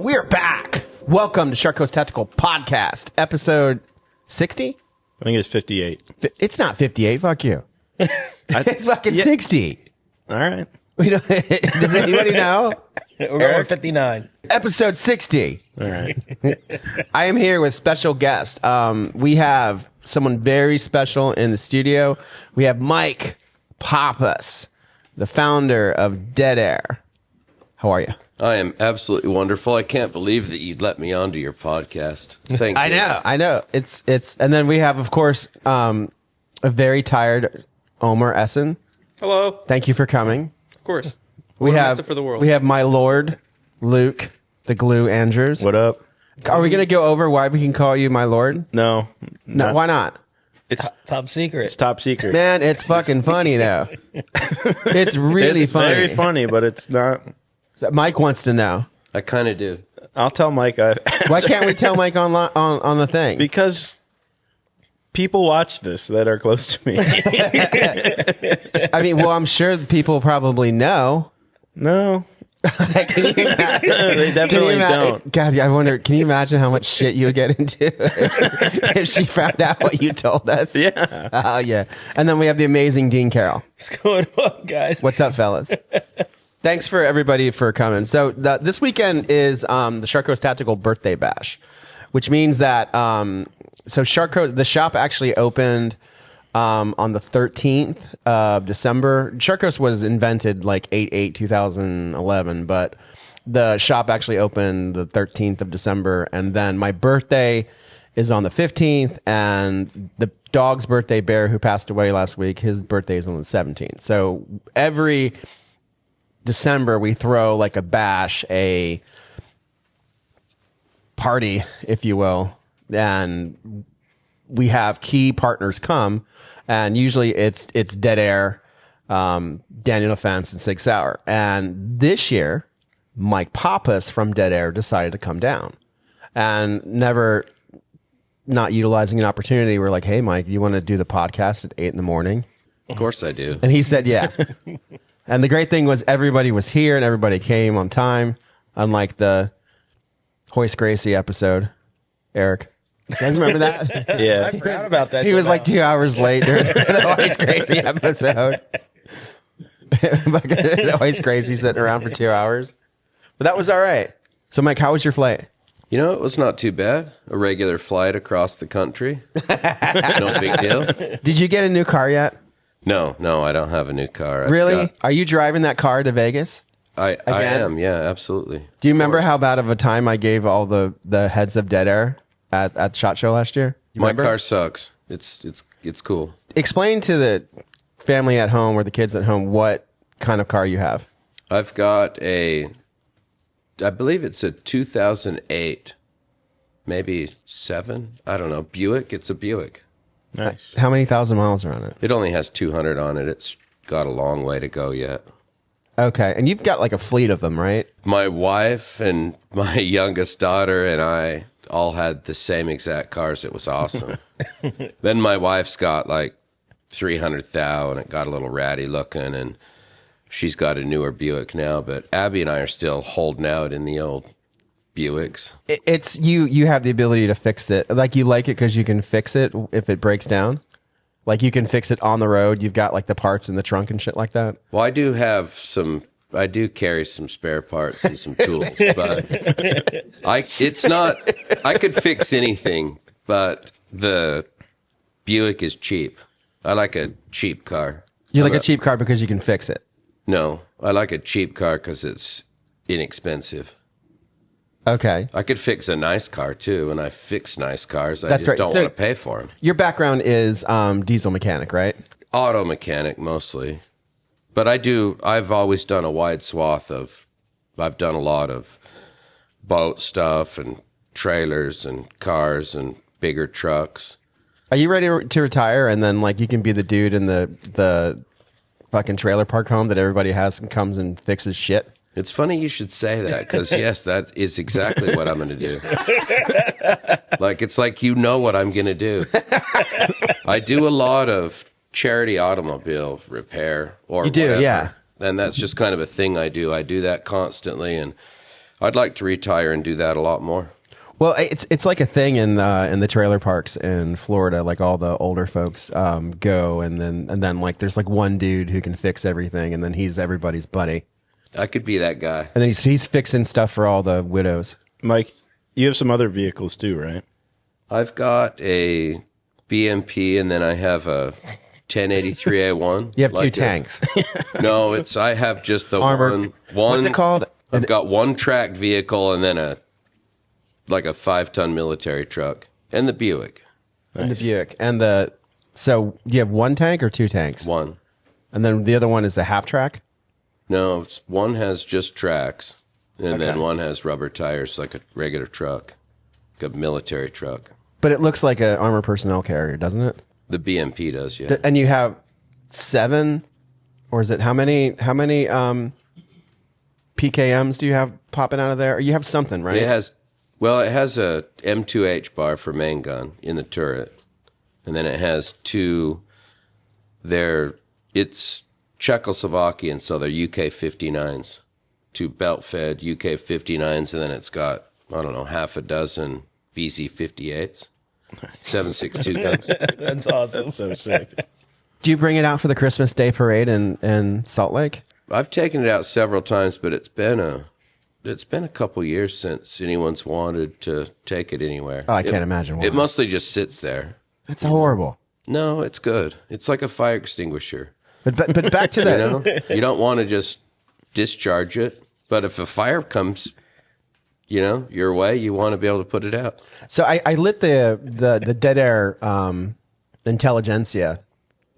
We're back. Welcome to Shark Coast Tactical Podcast, episode 60? I think it's 58. It's not 58. Fuck you. It's fucking 60. All right. Does anybody know? We're going 59. Episode 60. All right. I am here with special guest. We have someone very special in the studio. We have Mike Pappas, the founder of Dead Air. How are you? I am absolutely wonderful. I can't believe that you'd let me onto your podcast. Thank you. I know. It's, and then we have, of course, a very tired Omer Essen. Hello. Thank you for coming. Of course. We What a have message for the world. We have my lord, Luke, the Glue Andrews. What up? Are we going to go over why we can call you my lord? No. No, why not? It's Top secret. it's top secret. Man, it's fucking funny though. It's really it's funny. very funny, but it's not. So Mike wants to know. I kind of do. I'll tell Mike. Why can't we tell Mike on the thing? Because people watch this that are close to me. I mean, well, I'm sure people probably know. No. Can you imagine? They definitely don't. God, I wonder, can you imagine how much shit you would get into if she found out what you told us? Yeah. Oh, yeah. And then we have the amazing Dean Carroll. What's going on, guys? What's up, fellas? Thanks for everybody for coming. So this weekend is the Shark Coast Tactical Birthday Bash, which means that so Shark Coast, the shop actually opened on the 13th of December. Shark Coast was invented like 8/8/2011, but the shop actually opened the 13th of December. And then my birthday is on the 15th, and the dog's birthday, Bear, who passed away last week, his birthday is on the 17th. So every December we throw like a bash, a party, if you will, and we have key partners come, and usually it's Dead Air, Daniel Defense, and Sig Sauer. And this year, Mike Pappas from Dead Air decided to come down, and never not utilizing an opportunity. We're like, hey, Mike, you want to do the podcast at 8 a.m? Of course I do. And he said, yeah. And the great thing was everybody was here and everybody came on time, unlike the Hoist Gracie episode. Eric, you guys remember that? Yeah. I forgot about that. He was like 2 hours late during the Hoist Gracie episode. The Hoist Gracie sitting around for 2 hours. But that was all right. So, Mike, how was your flight? You know, it was not too bad. A regular flight across the country. No big deal. Did you get a new car yet? No, I don't have a new car. Really? Are you driving that car to Vegas? I am, yeah, absolutely. Do you remember how bad of a time I gave all the heads of Dead Air at SHOT Show last year? You My remember? car sucks. It's cool. Explain to the family at home or the kids at home what kind of car you have. I've got I believe it's a 2008, maybe 7, I don't know, Buick. It's a Buick. Nice. How many thousand miles are on it? It only has 200 on it. It's got a long way to go yet. Okay, and you've got like a fleet of them, right? My wife and my youngest daughter and I all had the same exact cars. It was awesome. Then my wife's got like 300 thou, and it got a little ratty looking, and she's got a newer Buick now. But Abby and I are still holding out in the old Buicks. It's you have the ability to fix it. Like you like it because you can fix it if it breaks down. Like you can fix it on the road. You've got like the parts in the trunk and shit like that. Well, I do carry some spare parts and some tools, but I could fix anything, but the Buick is cheap. I like a cheap car. You like a cheap car because you can fix it. No, I like a cheap car because it's inexpensive. Okay. I could fix a nice car too, and I fix nice cars. I That's just right. don't So- want to pay for them. Your background is diesel mechanic, right? Auto mechanic mostly, but I've always done a wide swath I've done a lot of boat stuff and trailers and cars and bigger trucks. Are you ready to retire and then like you can be the dude in the fucking trailer park home that everybody has and comes and fixes shit? It's funny you should say that because, yes, that is exactly what I'm going to do. Like, it's like you know what I'm going to do. I do a lot of charity automobile repair or You do, whatever. yeah. And that's just kind of a thing I do. I do that constantly, and I'd like to retire and do that a lot more. Well, it's like a thing in the trailer parks in Florida. Like all the older folks go, and then like there's like one dude who can fix everything, and then he's everybody's buddy. I could be that guy. And then he's fixing stuff for all the widows. Mike, you have some other vehicles too, right? I've got a BMP, and then I have a 1083A1. You have two tanks. No, I have just the Armored. one. What's it called? I've got one tracked vehicle and then a 5-ton military truck and the Buick. And the Buick. So you have one tank or two tanks? One. And then the other one is the half track? No, one has just tracks, and then one has rubber tires like a regular truck, like a military truck. But it looks like an armored personnel carrier, doesn't it? The BMP does, yeah. And you have 7, or is it how many PKMs do you have popping out of there? Or you have something, right? It has a M2H bar for main gun in the turret, and then it has two. It's Czechoslovakian, so they're UK 59s, two belt-fed UK 59s, and then it's got, I don't know, half a dozen VZ 58s, 7.62 guns. That's awesome. That's so sick. Do you bring it out for the Christmas Day parade in Salt Lake? I've taken it out several times, but it's been a couple years since anyone's wanted to take it anywhere. Oh, I can't imagine why. It mostly just sits there. That's horrible. No, it's good. It's like a fire extinguisher. But back to that. You don't want to just discharge it, but if a fire comes, your way, you want to be able to put it out. So I lit the Dead Air intelligentsia,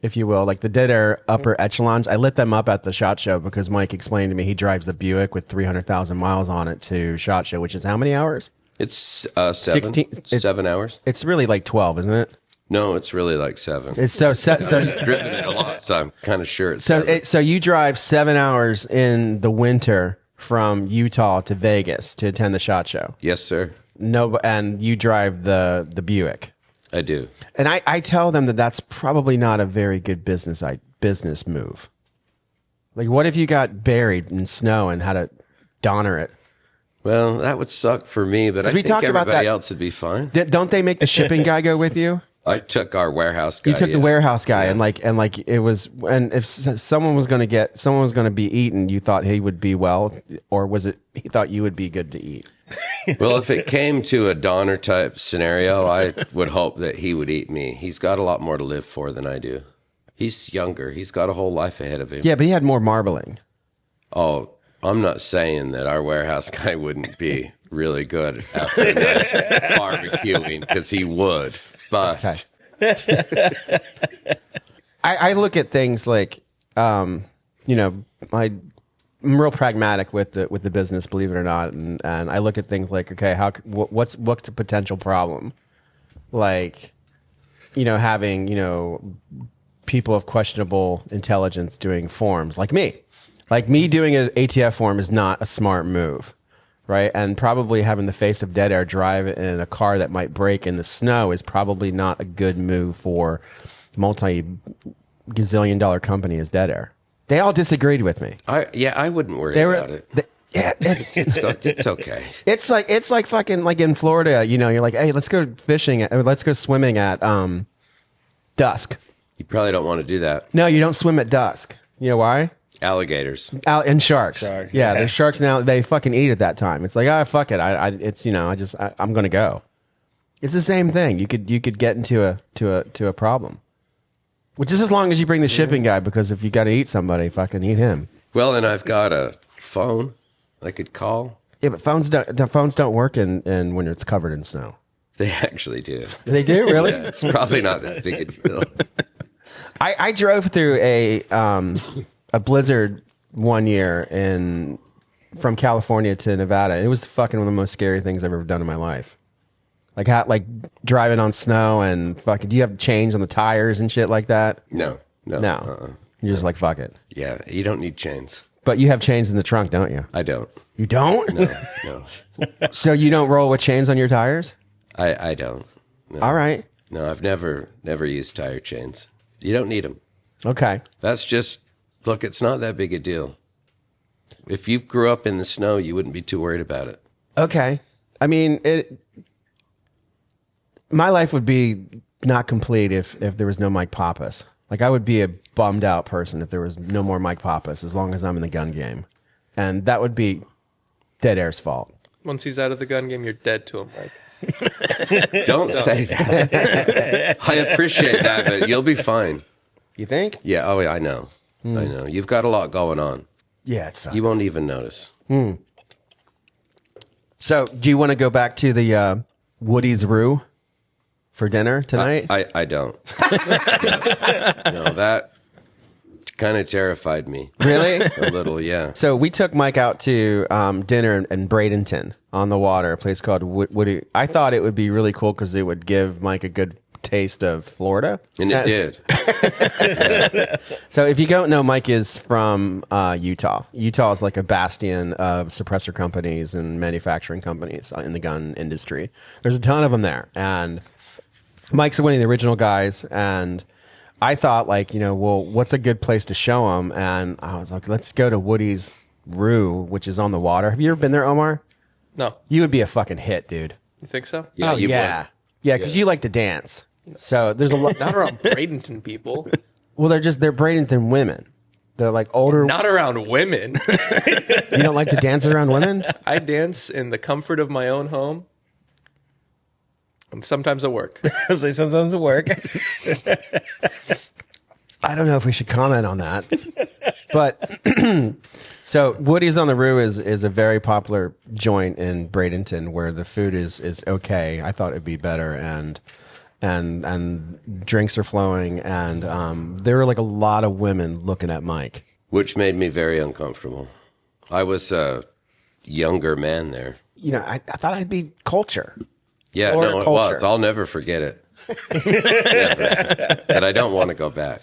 if you will, like the Dead Air upper echelons. I lit them up at the SHOT Show because Mike explained to me he drives the Buick with 300,000 miles on it to SHOT Show, which is how many hours? It's 7 hours. It's really like 12, isn't it? No, it's really like 7. It's so I've driven it a lot, so I'm kind of sure it's 7. So you drive 7 hours in the winter from Utah to Vegas to attend the SHOT Show. Yes, sir. No, and you drive the Buick. I do. And I tell them that that's probably not a very good business move. Like, what if you got buried in snow and had to donner it? Well, that would suck for me, but I think everybody else would be fine. Don't they make the shipping guy go with you? I took our warehouse guy. You took the warehouse guy, and it was, and if someone was going to be eaten, you thought he would be well, or was it he thought you would be good to eat? Well, if it came to a Donner type scenario, I would hope that he would eat me. He's got a lot more to live for than I do. He's younger. He's got a whole life ahead of him. Yeah, but he had more marbling. Oh, I'm not saying that our warehouse guy wouldn't be really good after a nice barbecuing, because he would. But I look at things like, I'm real pragmatic with the business, believe it or not, and I look at things like, okay, what's the potential problem? Like, having people of questionable intelligence doing forms, like me doing an ATF form is not a smart move. Right, and probably having the face of Dead Air drive in a car that might break in the snow is probably not a good move for multi-gazillion-dollar company as Dead Air. They all disagreed with me. I wouldn't worry about it. It's okay. It's like fucking like in Florida. You're like, hey, let's go fishing, or let's go swimming at dusk. You probably don't want to do that. No, you don't swim at dusk. You know why? Alligators. And sharks. Yeah, there's sharks now. They fucking eat at that time. It's like, fuck it. I'm gonna go. It's the same thing. You could get into a problem. Which is as long as you bring the shipping guy, because if you got to eat somebody, fucking eat him. Well, and I've got a phone I could call. Yeah, but phones don't work in when it's covered in snow. They actually do. They do, really? Yeah, it's probably not that big a deal. I drove through a blizzard one year from California to Nevada. It was fucking one of the most scary things I've ever done in my life. Like driving on snow and fucking. Do you have chains on the tires and shit like that? No. You're just like, fuck it. Yeah, you don't need chains. But you have chains in the trunk, don't you? I don't. You don't? No. So you don't roll with chains on your tires? I don't. No. All right. No, I've never used tire chains. You don't need them. Okay. That's just, look, it's not that big a deal. If you grew up in the snow, you wouldn't be too worried about it. Okay. I mean, my life would be not complete if there was no Mike Pappas. Like, I would be a bummed out person if there was no more Mike Pappas, as long as I'm in the gun game. And that would be Dead Air's fault. Once he's out of the gun game, you're dead to him, Mike. Don't say that. I appreciate that, but you'll be fine. You think? Yeah, oh, yeah, I know. I know. You've got a lot going on. Yeah, it sucks. You won't even notice. So, do you want to go back to the Woody's Roo for dinner tonight? I don't. No, that kind of terrified me. Really? A little, yeah. So we took Mike out to dinner in Bradenton on the water, a place called Woody. I thought it would be really cool because it would give Mike a good taste of Florida. And it did. So if you don't know, Mike is from Utah. Utah is like a bastion of suppressor companies and manufacturing companies in the gun industry. There's a ton of them there. And Mike's one of the original guys. And I thought, like, well, what's a good place to show him? And I was like, let's go to Woody's Roo, which is on the water. Have you ever been there, Omar? No. You would be a fucking hit, dude. You think so? Yeah, Oh, you yeah. would. Yeah, because you like to dance. So there's a lot. Not around Bradenton people. Well, they're Bradenton women. They're like older. Not around women. You don't like to dance around women? I dance in the comfort of my own home. And sometimes at work. I was like, sometimes at work. I don't know if we should comment on that. But so Woody's on the Roo is a very popular joint in Bradenton where the food is okay. I thought it'd be better and drinks are flowing and there were like a lot of women looking at Mike. Which made me very uncomfortable. I was a younger man there. I thought I'd be culture. Yeah, Florida no, it culture. was. I'll never forget it. Never. But I don't want to go back.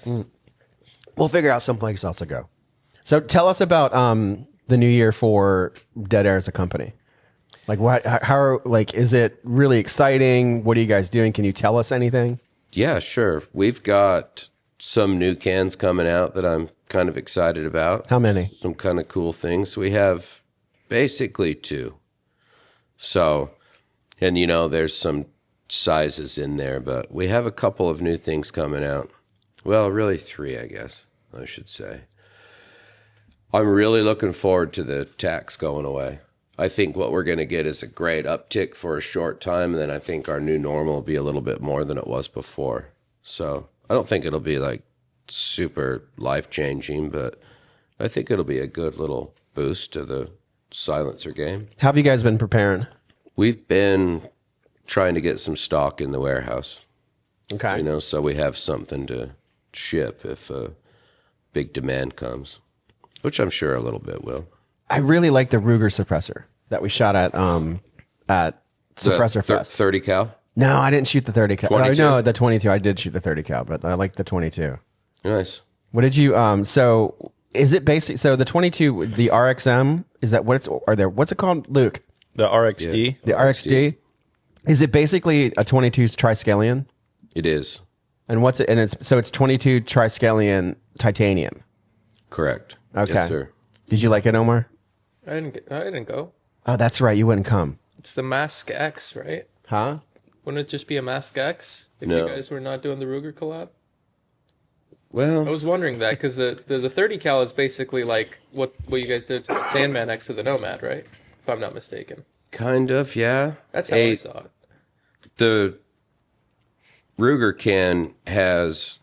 We'll figure out someplace else to go. So tell us about the new year for Dead Air as a company. Like is it really exciting? What are you guys doing? Can you tell us anything? Yeah, sure. We've got some new cans coming out that I'm kind of excited about. How many? Some kind of cool things. We have basically 2. So, and there's some sizes in there, but we have a couple of new things coming out. Well, really 3, I guess I should say. I'm really looking forward to the tax going away. I think what we're going to get is a great uptick for a short time, and then I think our new normal will be a little bit more than it was before. So I don't think it'll be like super life-changing, but I think it'll be a good little boost to the silencer game. How have you guys been preparing? We've been trying to get some stock in the warehouse. Okay. So we have something to ship if a big demand comes, which I'm sure a little bit will. I really like the Ruger suppressor that we shot at Suppressor Fest. 30 cal? No, I didn't shoot the 30 cal. 22? No, the 22. I did shoot the 30 cal, but I like the 22. Nice. What did you so is it basic so the 22 the RXM is that what's it called, Luke? The RXD. The RXD? Is it basically a 22 triskelion? It is. And what's it? And it's 22 triskelion titanium. Correct. Okay. Yes, sir. Did you like it, Omar? I didn't go. Oh, that's right. You wouldn't come. It's the Mask X, right? Huh? Wouldn't it just be a Mask X if No. you guys were not doing the Ruger collab? Well, I was wondering that because the 30 cal is basically like what you guys did to the Sandman X to the Nomad, right? If I'm not mistaken. kind of, yeah. That's how I saw it. The Ruger can has,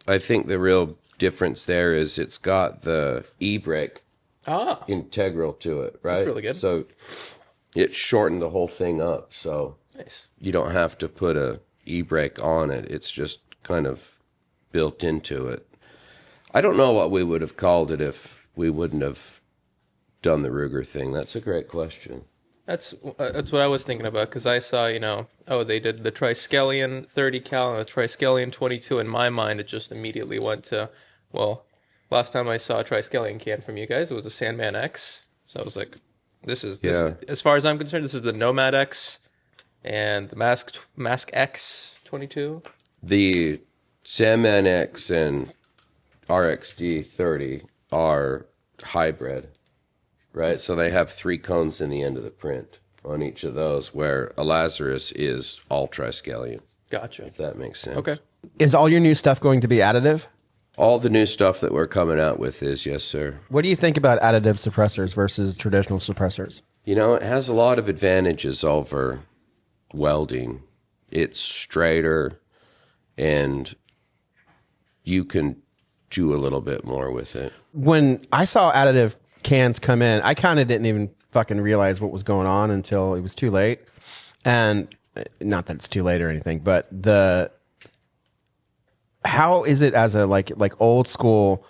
I think the real difference there is it's got the e-brake Ah, integral to it, right? really good. So it shortened the whole thing up. So nice. you don't have to put a e-brake on it. It's just kind of built into it. I don't know what we would have called it if we wouldn't have done the Ruger thing. That's a great question. That's what I was thinking about because I saw, they did the Triskelion 30 cal and the Triskelion 22. In my mind, it just immediately went to, well, last time I saw a Triskelion can from you guys, it was a Sandman X. So I was like, this is as far as I'm concerned, this is the Nomad X and the Mask X 22. The Sandman X and RXD 30 are hybrid. right? So they have 3 cones in the end of the print on each of those, where a Lazarus is all Triskelion, Gotcha. if that makes sense. Okay. Is all your new stuff going to be additive? All the new stuff that we're coming out with is, yes, sir. What do you think about additive suppressors versus traditional suppressors? You know, it has a lot of advantages over welding. It's straighter, and you can do a little bit more with it. When I saw additive cans come in, I kind of didn't even fucking realize what was going on until it was too late. And not that it's too late or anything, but how is it as a like old school,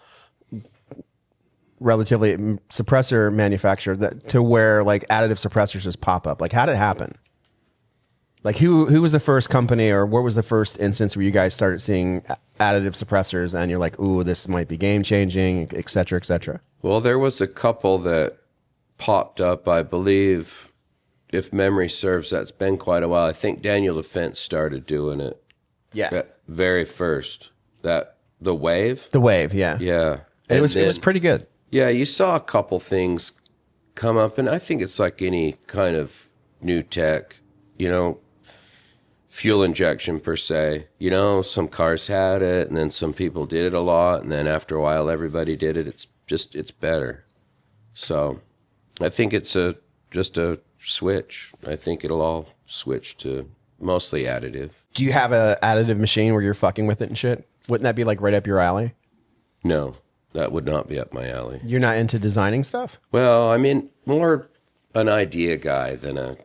relatively suppressor manufacturer to where like additive suppressors just pop up? Like, how did it happen? Like, who was the first company, or what was the first instance where you guys started seeing additive suppressors and you're like, ooh, this might be game changing, et cetera, et cetera? Well, there was a couple that popped up, I believe, if memory serves, that's been quite a while. I think Daniel LaFence started doing it. Yeah. At very first. The Wave? The Wave, yeah. Yeah. And it was pretty good. Yeah, you saw a couple things come up, and I think it's like any kind of new tech, you know, fuel injection per se. You know, some cars had it, and then some people did it a lot, and then after a while everybody did it. It's better. So I think it's just a switch. I think it'll all switch to mostly additive. Do you have a additive machine where you're fucking with it and shit? Wouldn't that be like right up your alley? No, that would not be up my alley. You're not into designing stuff? Well, I mean, more an idea guy than a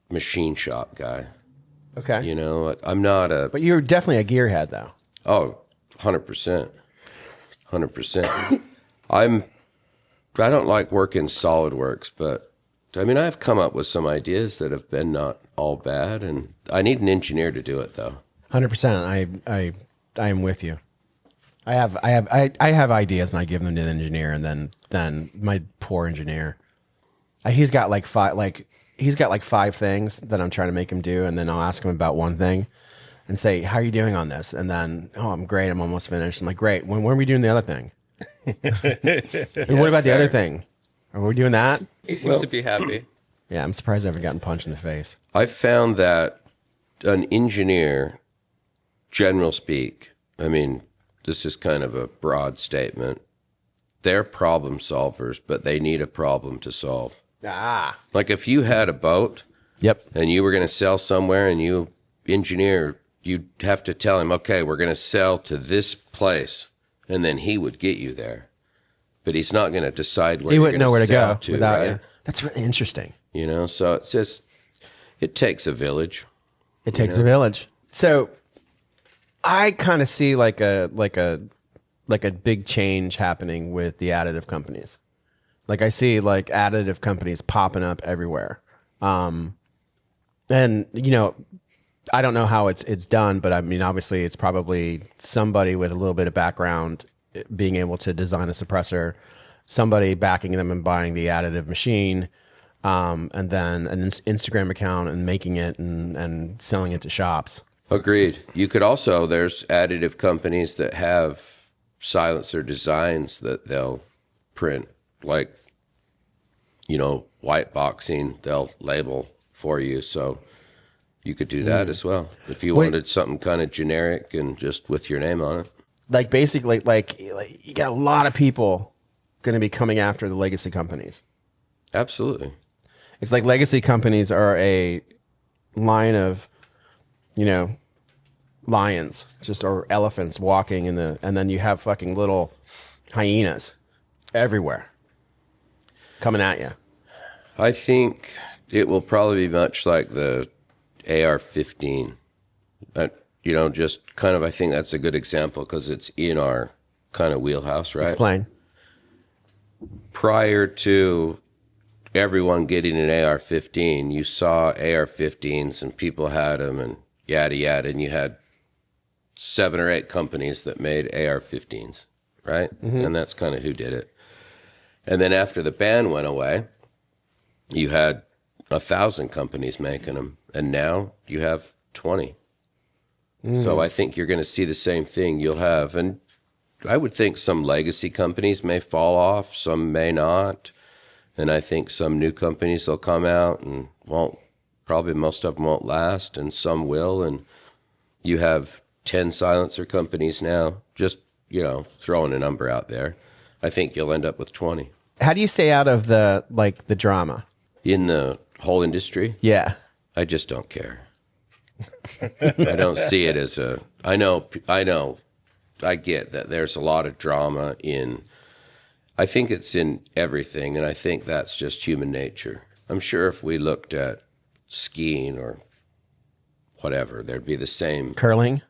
machine shop guy. Okay. You know, I'm not a... But you're definitely a gearhead, though. Oh, 100%. 100%. I don't like working SolidWorks, but I mean, I've come up with some ideas that have been not all bad, and I need an engineer to do it, though. 100%. I am with you. I have ideas, and I give them to the engineer, and then my poor engineer, he's got like five things that I'm trying to make him do, and then I'll ask him about one thing, and say, "How are you doing on this?" And then, "Oh, I'm great. I'm almost finished." I'm like, "Great. When are we doing the other thing?" And what about the other thing? Are we doing that? He seems to be happy. Yeah, I'm surprised I haven't gotten punched in the face. I've found that an engineer, general speak, I mean, this is kind of a broad statement, they're problem solvers, but they need a problem to solve. Ah. Like if you had a boat, Yep. and you were going to sell somewhere, and you engineer, you'd have to tell him, okay, we're going to sell to this place, and then he would get you there. But he's not going to decide where He you're wouldn't know where to sell go without right? you. That's really interesting. You know, so it's just, it takes a village. It takes a village. So I kind of see like a big change happening with the additive companies. Like I see like additive companies popping up everywhere. And you know, I don't know how it's done, but I mean, obviously it's probably somebody with a little bit of background being able to design a suppressor, somebody backing them and buying the additive machine, and then an Instagram account and making it and selling it to shops. Agreed. You could also, there's additive companies that have silencer designs that they'll print, like, you know, white boxing, they'll label for you. So you could do that as well if you wanted something kind of generic and just with your name on it. Like basically, like you got a lot of people going to be coming after the legacy companies. Absolutely. It's like legacy companies are a line of, you know, lions, just or elephants walking and then you have fucking little hyenas everywhere coming at you. I think it will probably be much like the AR-15. You know, just kind of, I think that's a good example because it's in our kind of wheelhouse, right? Explain. Prior to everyone getting an AR-15, you saw AR-15s and people had them and yada yada, and you had 7 or 8 companies that made AR-15s, right? Mm-hmm. And that's kind of who did it. And then after the ban went away, you had 1,000 companies making them, and now you have 20. So I think you're going to see the same thing. You'll have, and I would think some legacy companies may fall off, some may not. And I think some new companies will come out and probably most of them won't last, and some will. And you have 10 silencer companies now, just, throwing a number out there. I think you'll end up with 20. How do you stay out of the drama? In the whole industry, Yeah. I just don't care. I don't see it as I get that there's a lot of drama I think it's in everything, and I think that's just human nature. I'm sure if we looked at skiing or whatever, there'd be the same. Curling?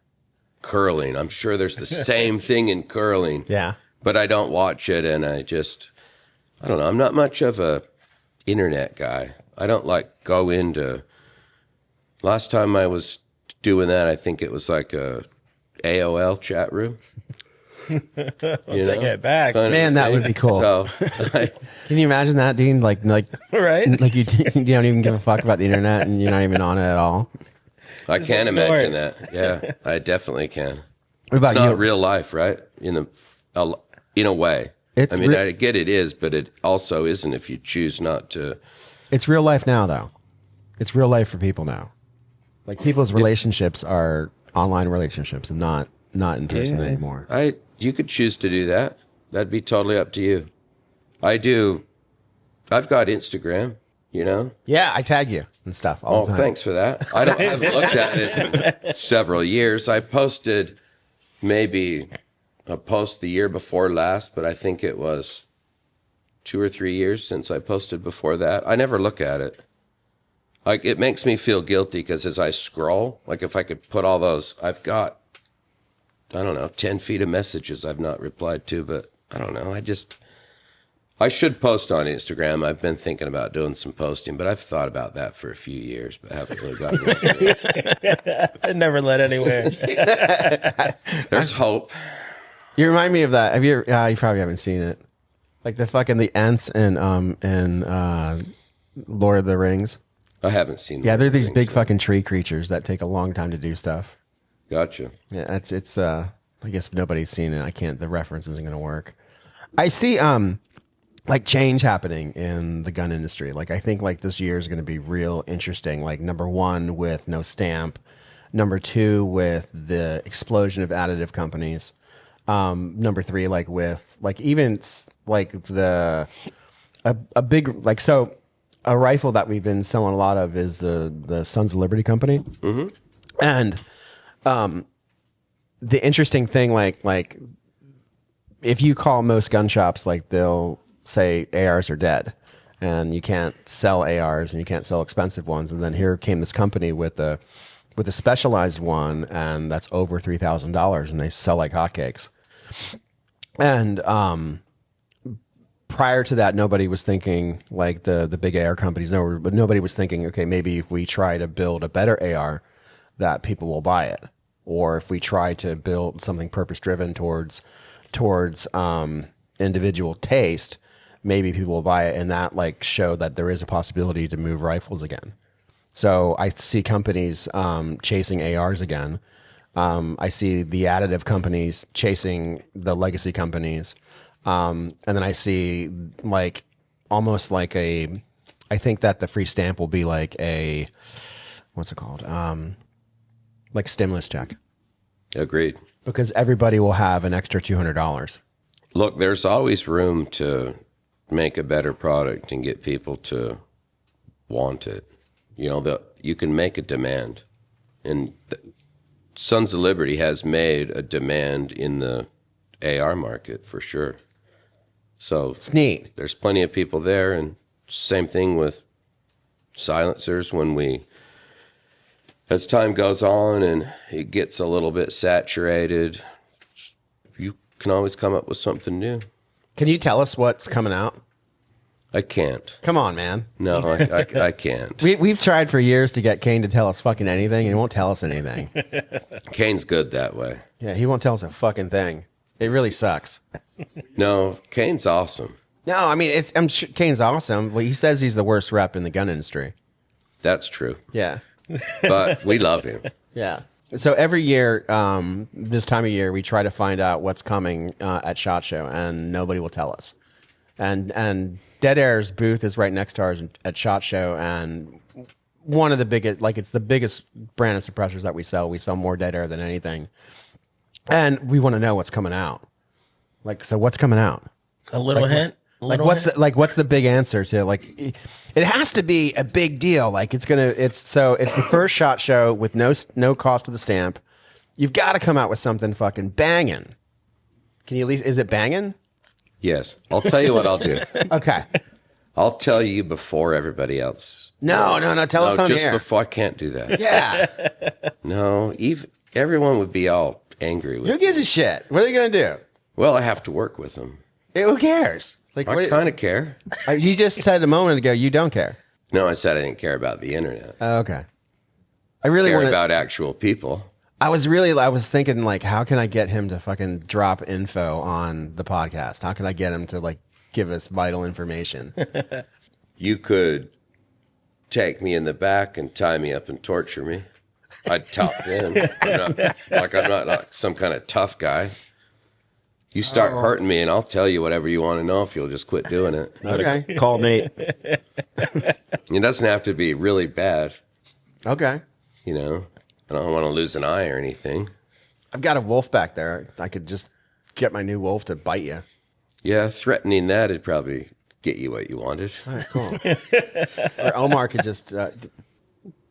I'm sure there's the same thing in curling. Yeah. But I don't watch it, and I don't know. I'm not much of a internet guy. I don't go into. Last time I was doing that, I think it was like a AOL chat room. Take it back. Man, that would be cool. So, Can you imagine that, Dean? Like, Right? like you don't even give a fuck about the internet, and you're not even on it at all. I can imagine that. Yeah, I definitely can. What about It's not you? real life, right? In a way. I get it is, but it also isn't if you choose not to. It's real life now, though. It's real life for people now. Like people's relationships are online relationships and not in person anymore. You could choose to do that. That'd be totally up to you. I've got Instagram, Yeah, I tag you and stuff all the time. Thanks for that. I haven't looked at it in several years. I posted maybe a post the year before last, but I think it was 2 or 3 years since I posted before that. I never look at it. It makes me feel guilty because as I scroll, if I could put all those, I've got, 10 feet of messages I've not replied to, but I don't know. I should post on Instagram. I've been thinking about doing some posting, but I've thought about that for a few years, but haven't really gotten into it. I never led anywhere. There's hope. You remind me of that. Have you? You probably haven't seen it. Like the Ents in Lord of the Rings. I haven't seen that. Yeah, they're these big fucking tree creatures that take a long time to do stuff. Gotcha. Yeah, it's I guess if nobody's seen it, I can't. The reference isn't going to work. I see change happening in the gun industry. I think this year is going to be real interesting. Number one with no stamp, number two with the explosion of additive companies, number three with even a big so a rifle that we've been selling a lot of is the Sons of Liberty company, and the interesting thing if you call most gun shops, they'll say ARs are dead and you can't sell ARs and you can't sell expensive ones. And then here came this company with a specialized one, and that's over $3,000, and they sell like hotcakes. And prior to that, nobody was thinking the big AR companies, but nobody was thinking, okay, maybe if we try to build a better AR, that people will buy it, or if we try to build something purpose driven towards individual taste, maybe people will buy it, and that show that there is a possibility to move rifles again. So I see companies chasing ARs again. I see the additive companies chasing the legacy companies, and then I see almost I think that the free stamp will be a what's it called stimulus check. Agreed. Because everybody will have an extra $200. Look, there's always room to make a better product and get people to want it. You can make a demand. And Sons of Liberty has made a demand in the AR market for sure. So It's neat. There's plenty of people there, and same thing with silencers. As time goes on and it gets a little bit saturated, you can always come up with something new. Can you tell us what's coming out? I can't. Come on, man. No, I can't. We've tried for years to get Kane to tell us fucking anything, and he won't tell us anything. Kane's good that way. Yeah, he won't tell us a fucking thing. It really sucks. No, Kane's awesome. No, I mean, I'm sure Kane's awesome. Well, he says he's the worst rep in the gun industry. That's true. Yeah. But we love him. Yeah. So every year, this time of year, we try to find out what's coming at SHOT Show, and nobody will tell us. and Dead Air's booth is right next to ours at SHOT Show, and one of the biggest, like it's the biggest brand of suppressors that we sell. We sell more Dead Air than anything, and we want to know what's coming out. Like, so what's coming out? A little hint. Like what's the big answer to, like, it has to be a big deal. Like it's the first SHOT Show with no cost of the stamp. You've got to come out with something fucking banging. Can you at least, is it banging? Yes. I'll tell you what I'll do. Okay. I'll tell you before everybody else. No. Tell us on just the air. before. I can't do that. Yeah. No, everyone would be all angry with Who me. gives a shit? What are they gonna do? Well, I have to work with them. Who cares? Like, I kind of care. you just said a moment ago you don't care. No, I said I didn't care about the internet. Oh, okay. I really Care want about actual people. I was thinking, like, how can I get him to fucking drop info on the podcast? How can I get him to, like, give us vital information? You could take me in the back and tie me up and torture me. I'd top in. I'm not like some kind of tough guy. You start hurting me, and I'll tell you whatever you want to know if you'll just quit doing it. Okay. Call Nate. It doesn't have to be really bad, Okay. you know. I don't want to lose an eye or anything. I've got a wolf back there. I could just get my new wolf to bite you. Yeah, threatening that'd probably get you what you wanted. All right, cool. Or Omar could just...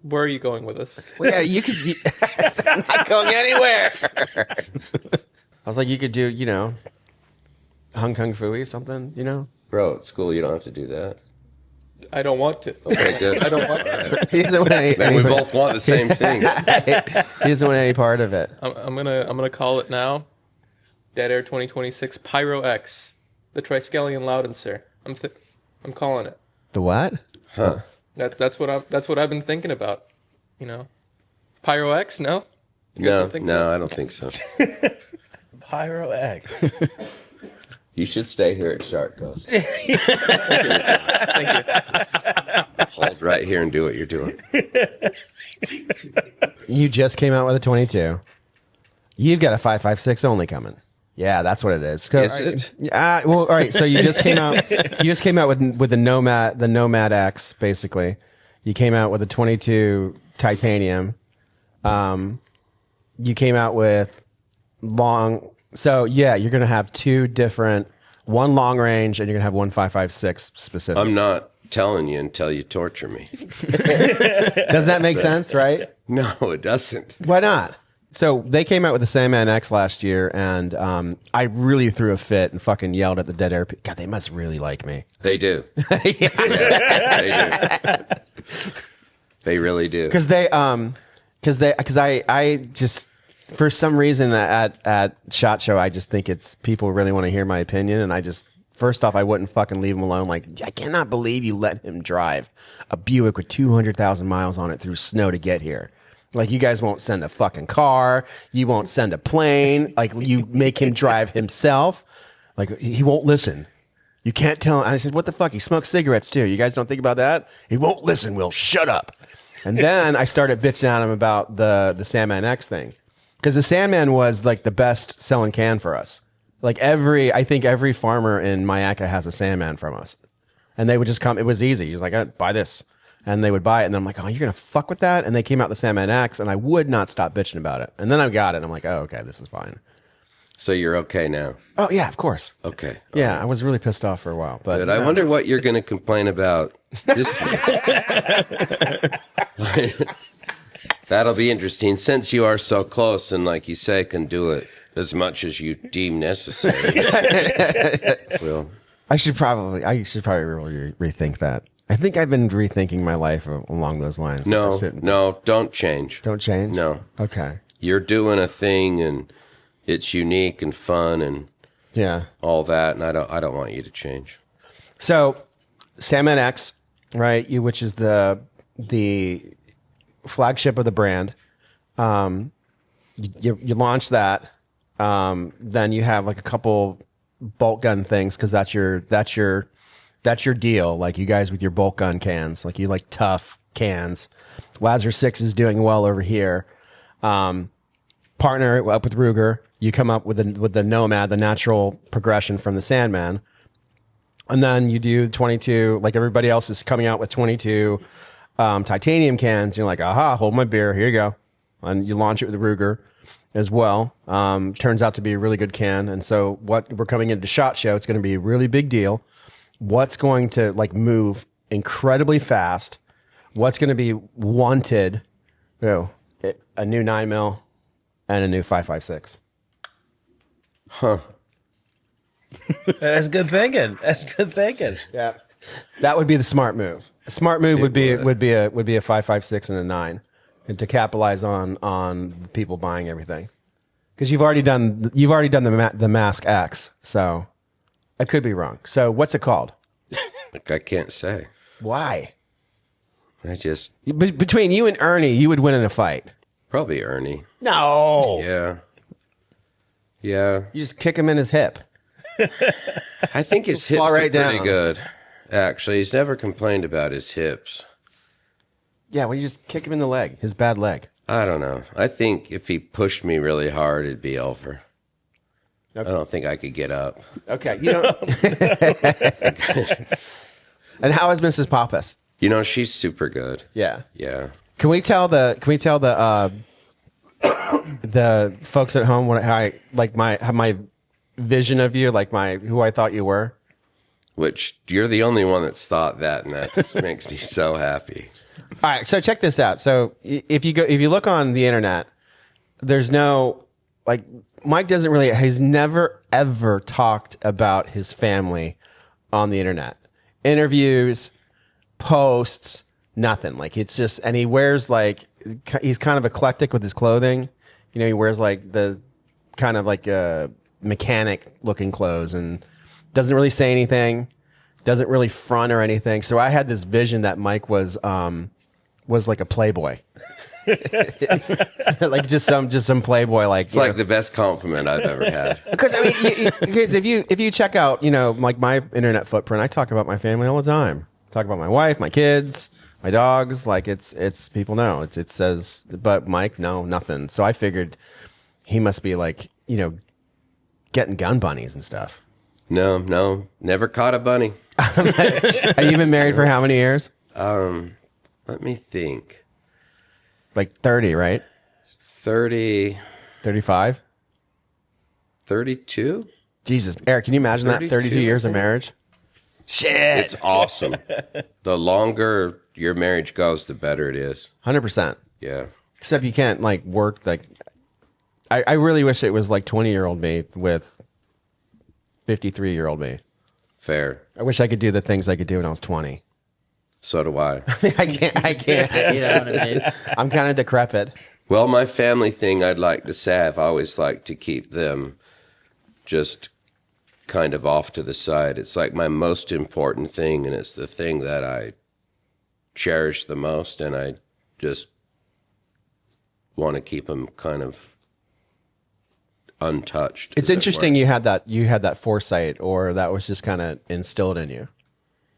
Where are you going with this? well, yeah, you could... I'm not going anywhere. I was like, you could do, Hung Kung Fooey something, Bro, at school you don't have to do that. I don't want to. Okay, good. I don't want to. He doesn't want any... Then we both want the same thing. He doesn't want any part of it. I'm gonna call it now. Dead Air 2026 Pyro X, the Triskelion Loudenser. I'm calling it. The what? Huh. That's what I've been thinking about. Pyro X. No. You guys No, don't think no, so? I don't think so. Pyro X. You should stay here at Shark Coast. Thank you. Hold right here and do what you're doing. You just came out with a 22. You've got a 5.56 only coming. Yeah, that's what it is. Is it? Well, all right. So you just came out. You just came out with the Nomad X, basically. You came out with a 22 titanium. You came out with long. So yeah, you're gonna have two different, one long range, and you're gonna have one 5.56 specific. I'm not telling you until you torture me. Does that make sense? Right? No, it doesn't. Why not? So they came out with the Sandman X last year, and I really threw a fit and fucking yelled at the Dead Air. God, they must really like me. They do. Yeah, they do. They really do. Because I just, for some reason at SHOT Show, I just think it's people really want to hear my opinion, and I just, first off, I wouldn't fucking leave him alone. Like, I cannot believe you let him drive a Buick with 200,000 miles on it through snow to get here. Like, you guys won't send a fucking car. You won't send a plane. Like, you make him drive himself. Like, he won't listen. You can't tell him. I said, what the fuck? He smokes cigarettes too. You guys don't think about that? He won't listen, Will. Shut up. And then I started bitching at him about the Sandman X thing. Because the Sandman was like the best selling can for us. Like I think every farmer in Mayaca has a Sandman from us. And they would just come. It was easy. He was like, buy this. And they would buy it. And then I'm like, oh, you're going to fuck with that? And they came out the Sandman X, and I would not stop bitching about it. And then I got it, and I'm like, oh, okay, this is fine. So you're okay now? Oh, yeah, of course. Okay. Yeah, I was really pissed off for a while. But Good. I wonder what you're going to complain about this week. That'll be interesting, since you are so close and, like you say, can do it as much as you deem necessary. Well, I should probably really rethink that. I think I've been rethinking my life along those lines. no, don't change. Don't change? No. Okay. You're doing a thing, and it's unique and fun and Yeah. all that, and I don't want you to change. So, Sandman X, right? Which is the flagship of the brand. You launch that. Then you have like a couple bolt gun things, because that's your deal. Like, you guys with your bolt gun cans, like, you like tough cans. Lazar 6 is doing well over here. Partner up with Ruger. You come up with the Nomad, the natural progression from the Sandman. And then you do 22, like everybody else is coming out with 22 titanium cans. You're like, aha, hold my beer. Here you go. And you launch it with the Ruger as well. Turns out to be a really good can. And so what we're coming into SHOT Show, it's going to be a really big deal. What's going to like move incredibly fast? What's going to be wanted? Oh, a new 9mm and a new 5.56. Huh. That's good thinking. That's good thinking. Yeah, that would be the smart move. A smart move would be a 5.56 and a 9, and to capitalize on people buying everything, because you've already done the Mask X. So I could be wrong. So what's it called? Like, I can't say. Why? I just Between you and Ernie, you would win in a fight. probably Ernie. No. Yeah. Yeah. You just kick him in his hip. I think his hips Fall are right pretty down. good. Actually, he's never complained about his hips. Yeah, well, you just kick him in the leg, his bad leg. I don't know. I think if he pushed me really hard, it'd be over. Okay. I don't think I could get up. Okay, you don't. And how is Mrs. Pappas? You know, she's super good. Yeah. Yeah. Can we tell the the folks at home what how I like my vision of you, like who I thought you were? Which you're the only one that's thought that, and that just makes me so happy. All right, so check this out. So if you look on the internet, there's no like Mike doesn't really he's never ever talked about his family on the internet. Interviews, posts, nothing. Like it's just and he wears like he's kind of eclectic with his clothing. You know, he wears like the kind of like mechanic looking clothes and doesn't really say anything, doesn't really front or anything. So I had this vision that Mike was like a playboy. Like just some playboy like It's like the best compliment I've ever had. because I mean kids if you check out like my internet footprint, I talk about my family all the time. Talk about my wife, my kids, my dogs. Like it's people know it says, but Mike, no, nothing. So I figured he must be like getting gun bunnies and stuff. No, never caught a bunny. Have you been married for how many years? Let me think. Like 30, right? 30, 35? 32? Jesus, Eric, can you imagine that? 32, 32 years I of think. marriage? Shit. It's awesome. The longer your marriage goes, the better it is. 100%. Yeah. Except you can't like work like I really wish it was like 20-year-old me with 53-year-old me. Fair. I wish I could do the things I could do when I was 20. So do I. I can't, you know what I mean? I'm kind of decrepit. Well, my family thing, I'd like to say, I've always liked to keep them just kind of off to the side. It's like my most important thing, and it's the thing that I cherish the most, and I just want to keep them kind of untouched. It's as it interesting were. you had that foresight, or that was just kind of instilled in you.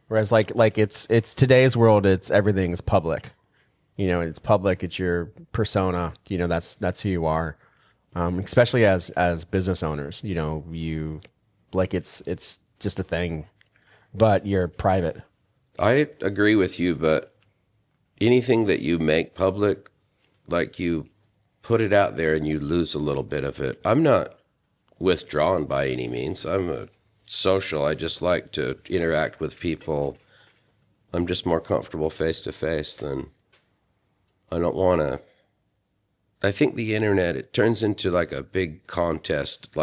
Whereas like it's today's world, it's everything's public. It's public. It's your persona. That's who you are. Especially as business owners, you like it's just a thing, but you're private. I agree with you, but anything that you make public, like you put it out there and you lose a little bit of it. I'm not withdrawn by any means. I'm a social. I just like to interact with people. I'm just more comfortable face to face than I don't want to. I think the internet, it turns into like a big contest,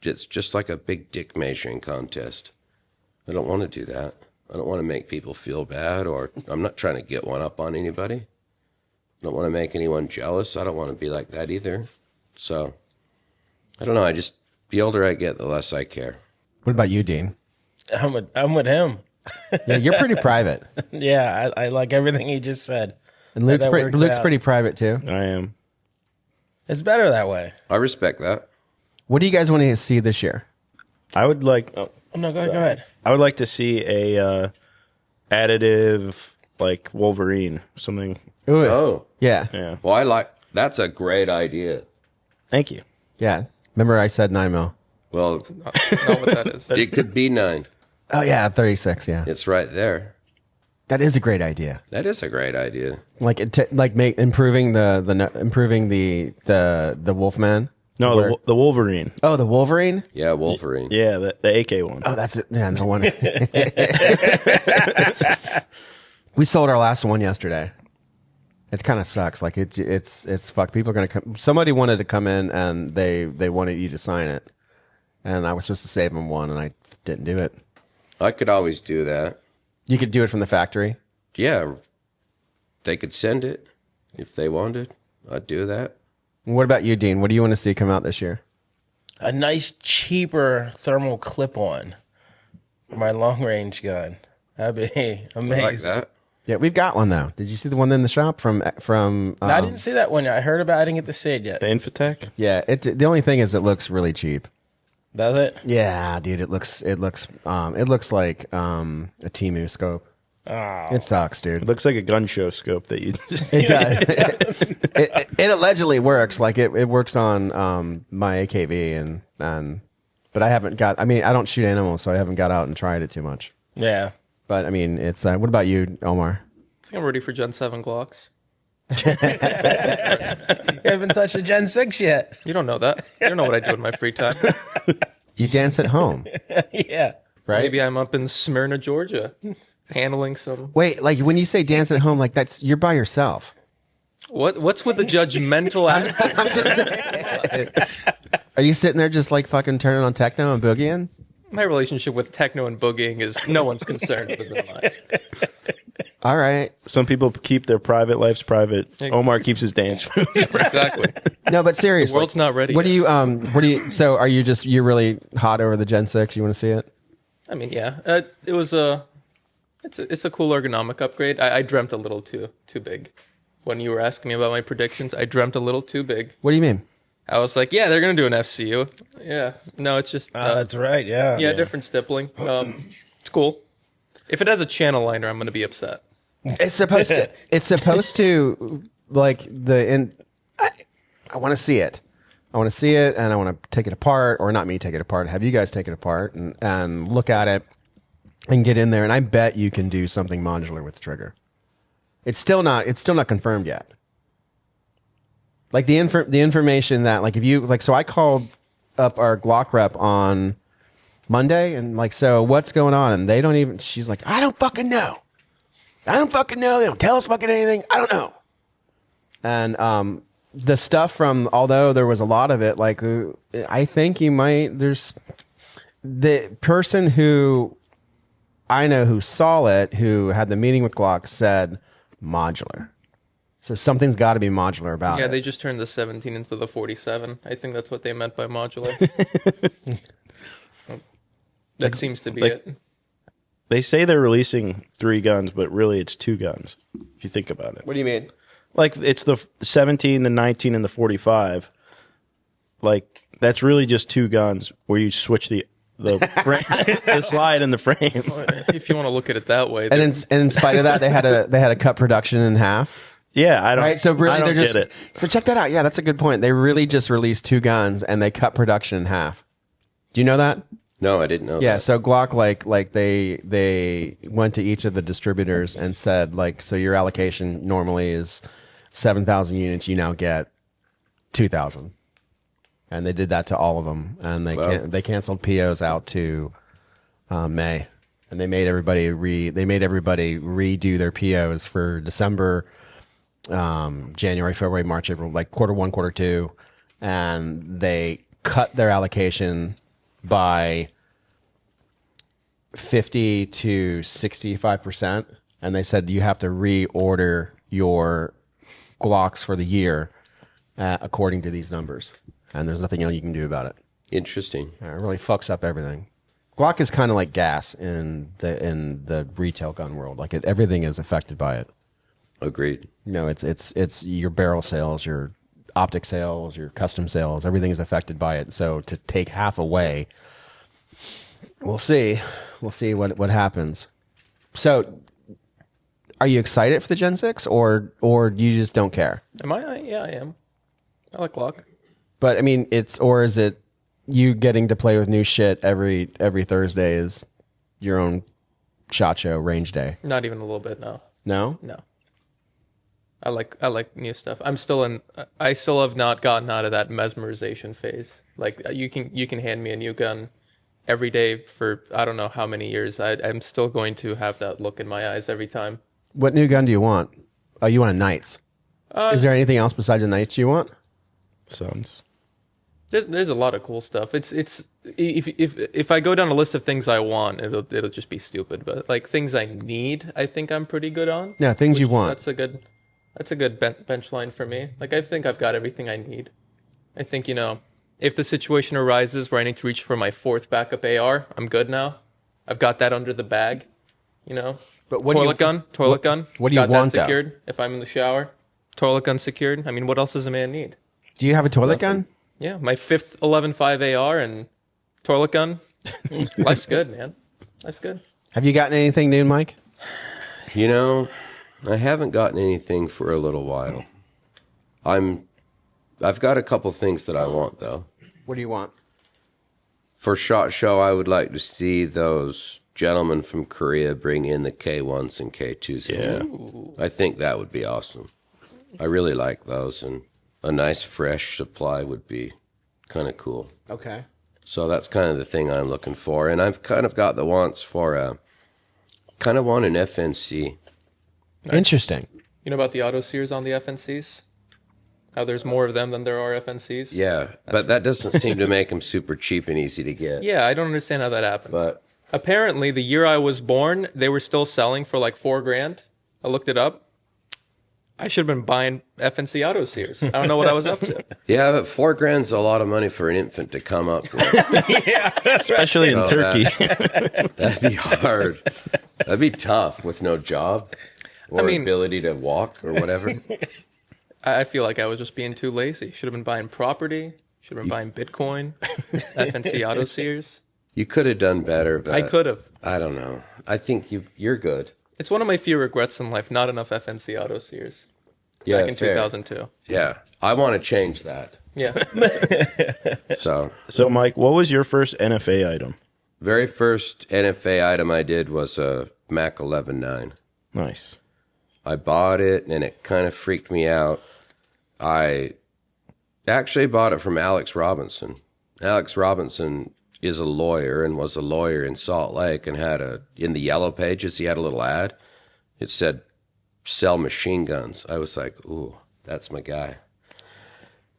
it's just like a big dick measuring contest. I don't want to do that. I don't want to make people feel bad, or I'm not trying to get one up on anybody. I don't want to make anyone jealous. I don't want to be like that either. So, I don't know. The older I get, the less I care. What about you, Dean? I'm with him. Yeah, you're pretty private. Yeah, I like everything he just said. And Luke's That works out. pretty private too. I am. It's better that way. I respect that. What do you guys want to see this year? I would like. Oh, no, go ahead. I would like to see a additive like Wolverine something. Ooh, Oh, yeah, Yeah. well, that's a great idea. Thank you. yeah. Remember I said 9mm. Well, Not what that is. it could be 9. Oh yeah, 36. Yeah, It's right there. that is a great idea. That is a great idea. Like improving the Wolfman. No, Where- the Wolverine. Oh, the Wolverine. Yeah, Wolverine. Yeah, the AK one. Oh, that's it. Yeah, no wonder. We sold our last one yesterday. It kind of sucks. Like it's fucked. People are gonna come. Somebody wanted to come in and they wanted you to sign it, and I was supposed to save them one, and I didn't do it. I could always do that. You could do it from the factory. Yeah, they could send it if they wanted. I'd do that. What about you, Dean? What do you want to see come out this year? A nice, cheaper thermal clip-on for my long-range gun. That'd be amazing. I like that. Yeah, we've got one though. Did you see the one in the shop from? No, I didn't see that one yet. I heard about it. I didn't get to see it yet. The Infotech. Yeah, the only thing is it looks really cheap. Does it? Yeah, dude, it looks like a Temu scope. Oh. It sucks, dude. It looks like a gun show scope that you just. It does. it allegedly works. Like it works on my AKV and but I haven't got. I mean, I don't shoot animals, so I haven't got out and tried it too much. Yeah. But I mean, it's. What about you, Omar? I think I'm ready for Gen 7 Glocks. You haven't touched a Gen 6 yet. You don't know that. You don't know what I do in my free time. You dance at home, Yeah. right? Maybe I'm up in Smyrna, Georgia, handling some. Wait, like when you say dance at home, like you're by yourself. What's with the judgmental attitude? I'm just saying. Are you sitting there just like fucking turning on techno and boogieing? My relationship with techno and boogieing is no one's concern other than mine. All right. Some people keep their private lives private. Omar keeps his dance moves. Exactly. No, but seriously, The world's not ready What yet. do you? So are you're really hot over the Gen 6? You want to see it? I mean, yeah, it was it's a cool ergonomic upgrade. I dreamt a little too big. When you were asking me about my predictions, I dreamt a little too big. What do you mean? I was like, yeah, they're gonna do an FCU. Yeah, no, it's just That's right. Yeah. yeah, different stippling. It's cool. If it has a channel liner, I'm gonna be upset. It's supposed to. It's supposed to like I want to see it. I want to see it, and I want to take it apart, or not me take it apart. Have you guys take it apart and look at it and get in there? And I bet you can do something modular with the trigger. It's still not confirmed yet. Like the information that like if you like, so I called up our Glock rep on Monday and like, so what's going on? And they don't even. She's like, I don't fucking know. They don't tell us fucking anything. I don't know. And the stuff from, although there was a lot of it, like I think there's the person who I know who saw it, who had the meeting with Glock, said modular. So something's got to be modular about it. Yeah, they just turned the 17 into the 47. I think that's what they meant by modular. That seems to be it. They say they're releasing 3 guns, but really it's 2 guns. If you think about it, What do you mean? like it's the 17, the 19, and the 45. Like that's really just 2 guns where you switch the frame, the slide and the frame. If you want to look at it that way. And in spite of that, they had to cut production in half. Yeah, I don't. Right, so really, I don't they're just. get it. So check that out. Yeah, that's a good point. They really just released 2 guns and they cut production in half. Do you know that? No, I didn't know Yeah. that. So Glock, like they went to each of the distributors and said, like, so your allocation normally is 7,000 units. You now get 2,000, and they did that to all of them. And they canceled POs out to May, and they made everybody redo their POs for December. January, February, March, April, like quarter 1, quarter 2, and they cut their allocation by 50 to 65%, and they said you have to reorder your Glocks for the year according to these numbers, and there's nothing else you can do about it. Interesting. It really fucks up everything. Glock is kind of like gas in the retail gun world. Like everything is affected by it. Agreed. You know, it's your barrel sales, your optic sales, your custom sales. Everything is affected by it. So to take half away, we'll see. We'll see what happens. So, are you excited for the Gen 6, or you just don't care? Am I? Yeah, I am. I like Glock. But I mean, is it you getting to play with new shit every Thursday is your own SHOT Show range day? Not even a little bit. No. No? No. I like new stuff. I still have not gotten out of that mesmerization phase. Like you can hand me a new gun every day for I don't know how many years. I'm still going to have that look in my eyes every time. What new gun do you want? Oh, you want a Knights. Is there anything else besides the Knights you want? Sons. There's a lot of cool stuff. It's if I go down a list of things I want, it'll just be stupid. But like things I need, I think I'm pretty good on. Yeah, things you want. That's a good bench line for me. Like I think I've got everything I need. I think if the situation arises where I need to reach for my 4th backup AR, I'm good now. I've got that under the bag. But what Toilet gun. What do you got want, that secured? If I'm in the shower, toilet gun secured. I mean, what else does a man need? Do you have a toilet gun? Yeah, my 5th 11.5 AR and toilet gun. Life's good, man. Life's good. Have you gotten anything new, Mike? I haven't gotten anything for a little while. I've got a couple things that I want though. What do you want? For SHOT Show, I would like to see those gentlemen from Korea bring in the K1s and K2s. Yeah. I think that would be awesome. I really like those, and a nice fresh supply would be kind of cool. Okay. So that's kind of the thing I'm looking for. And I've kind of got the wants for kind of want an FNC. Interesting. You know about the auto sears on the FNCs? How there's more of them than there are FNCs? Yeah, but that doesn't seem to make them super cheap and easy to get. Yeah, I don't understand how that happened. But apparently, the year I was born, they were still selling for like $4,000. I looked it up. I should have been buying FNC auto sears. I don't know what I was up to. yeah, but $4,000's a lot of money for an infant to come up with. Especially in Turkey. That'd be hard. That'd be tough with no job or ability to walk or whatever. I feel like I was just being too lazy. Should have been buying property. Should have been buying Bitcoin. FNC auto sears. You could have done better, but I could have. I don't know. I think you're good. It's one of my few regrets in life. Not enough FNC auto sears. Back in 2002. Yeah, I want to change that. Yeah. So, Mike, what was your first NFA item? Very first NFA item I did was a Mac 11.9. Nice. I bought it, and it kind of freaked me out. I actually bought it from Alex Robinson. Alex Robinson is a lawyer and was a lawyer in Salt Lake and had in the Yellow Pages, he had a little ad. It said, sell machine guns. I was like, ooh, that's my guy.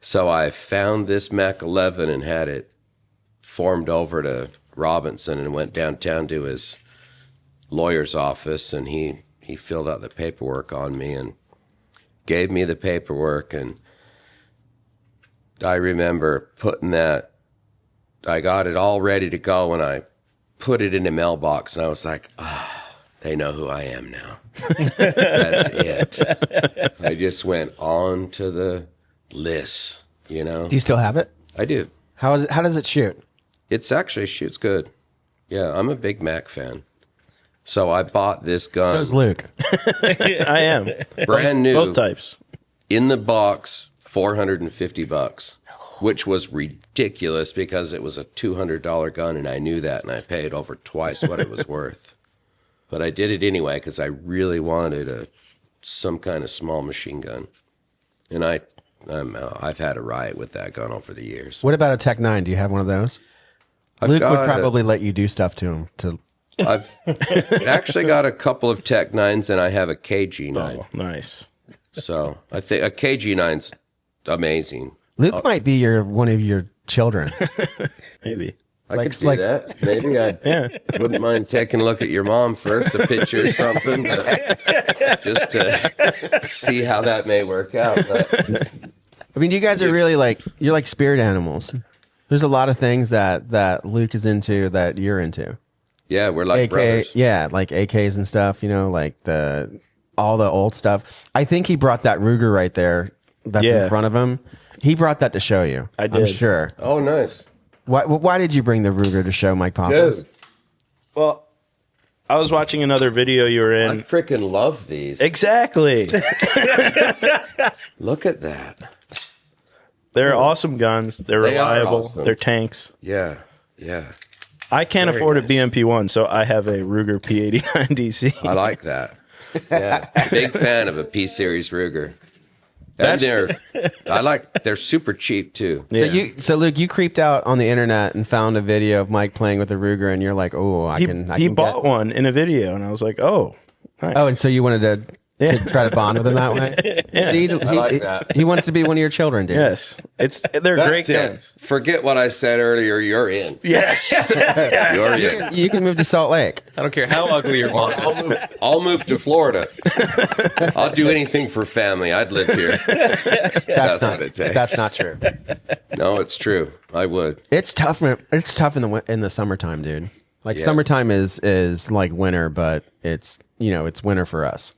So I found this Mac 11 and had it formed over to Robinson and went downtown to his lawyer's office, and he filled out the paperwork on me and gave me the paperwork. And I remember putting that, I got it all ready to go, and I put it in a mailbox, and I was like, they know who I am now. That's it. I just went on to the list, Do you still have it? I do. How does it shoot? It's actually shoots good. Yeah, I'm a big Mac fan. So I bought this gun. So is Luke. I am. Brand new. Both types. In the box, $450, which was ridiculous because it was a $200 gun, and I knew that, and I paid over twice what it was worth. But I did it anyway because I really wanted some kind of small machine gun. And I've had a riot with that gun over the years. What about a Tech 9? Do you have one of those? Luke would probably let you do stuff to him. I've actually got a couple of Tech 9s, and I have a KG9. Oh, nice. So I think a KG9's amazing. Luke might be one of your children. Maybe. I could do that. Maybe I wouldn't mind taking a look at your mom first, a picture or something, just to see how that may work out. But, I mean, you guys are really you're like spirit animals. There's a lot of things that Luke is into that you're into. yeah, we're like brothers. Yeah, like AKs and stuff, like all the old stuff. I think he brought that Ruger right there that's in front of him. He brought that to show you. I did. I'm sure. Oh, nice. Why did you bring the Ruger to show Mike Pappas? Dude, Well, I was watching another video you were I in. freaking love these. Exactly. Look at that. They're awesome guns. They're They are reliable. awesome. They're tanks. Yeah, yeah. I can't Very afford nice. a BMP1, so I have a Ruger P89 DC. I like that. Yeah, big fan of a P series Ruger. And they're super cheap too. Yeah. So Luke, you creeped out on the internet and found a video of Mike playing with a Ruger, and you're like, "Oh, I he can." bought one in a video, and I was like, oh, nice. Oh, and so you wanted to try to bond with him that way? Yeah. See, I like that. he wants to be one of your children, dude. Yes, they're great That's it. guns. Forget what I said earlier. You're in. Yes. You're in. You can move to Salt Lake. I don't care how ugly your mom is. I'll move to Florida. I'll do anything for family. I'd live here. That's what it takes. That's not true. No, it's true. I would. It's tough, man. It's tough in the summertime, dude. Like Yeah. summertime is like winter, but it's it's winter for us.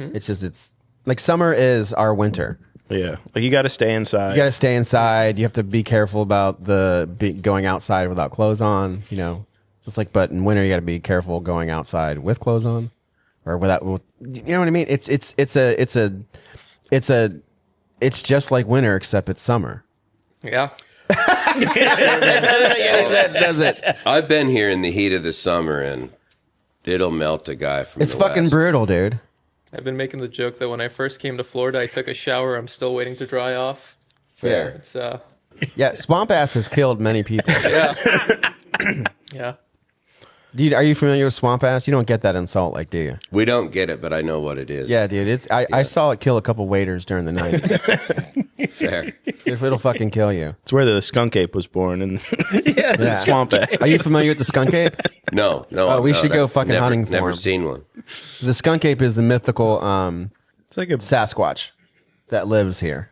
It's like summer is our winter. Yeah, like you got to stay inside. You got to stay inside. You have to be careful about going outside without clothes on. Just like, but in winter you got to be careful going outside with clothes on, or without. You know what I mean? It's just like winter except it's summer. Yeah. Does it? I've been here in the heat of the summer, and it'll melt a guy from It's the fucking west. brutal, dude. I've been making the joke that when I first came to Florida, I took a shower. I'm still waiting to dry off. Fair. It's Yeah, swamp ass has killed many people. yeah. Dude, are you familiar with swamp ass? You don't get that in Salt Lake, do you? We don't get it, but I know what it is. Yeah, dude. I saw it kill a couple waiters during the 90s. Fair. If it'll fucking kill you. It's where the skunk ape was born in Yeah. the swamp. Are you familiar with the skunk ape? No. Oh, we no, should go I've fucking hunting for Never him. seen one. The skunk ape is the mythical It's like a Sasquatch that lives here.